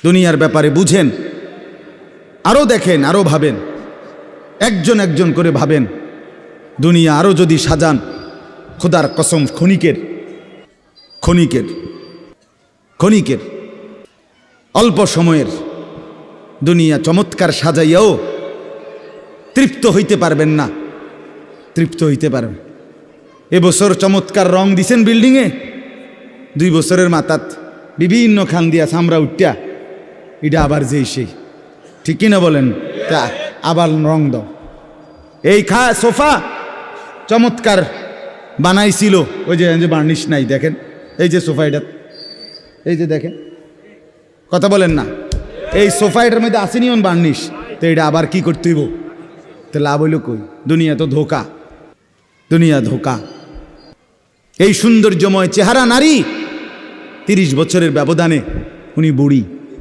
দুনিয়ার ব্যাপারে বুঝেন, আরও দেখেন, আরও ভাবেন, একজন একজন করে ভাবেন। দুনিয়া আরও যদি সাজান, খোদার কসম ক্ষণিকের ক্ষণিকের ক্ষণিকের অল্প সময়ের দুনিয়া চমৎকার সাজাইয়াও তৃপ্ত হইতে পারবেন না, তৃপ্ত হইতে পারবেন। এবছর চমৎকার রং দিছেন বিল্ডিংয়ে, 2 বছরের মাথাত বিভিন্ন খান দিয়া চামড়া উঠিয়া এটা আবার যেই সেই, ঠিক কিনা বলেন? তা আবার রং দাও। এই সোফা চমৎকার বানাইছিল, ওই যে বার্নিশ নাই, দেখেন এই যে সোফা, এটা এই যে দেখেন, কথা বলেন না, এই সোফা এটার মধ্যে আসেনি অন বার্নিশ, তো এটা আবার কি করতে হইব? তো লাভ হইল কই? দুনিয়া তো ধোকা, দুনিয়া ধোকা। এই সৌন্দর্যময় চেহারা নারী 30 বছরের ব্যবধানে উনি বুড়ি।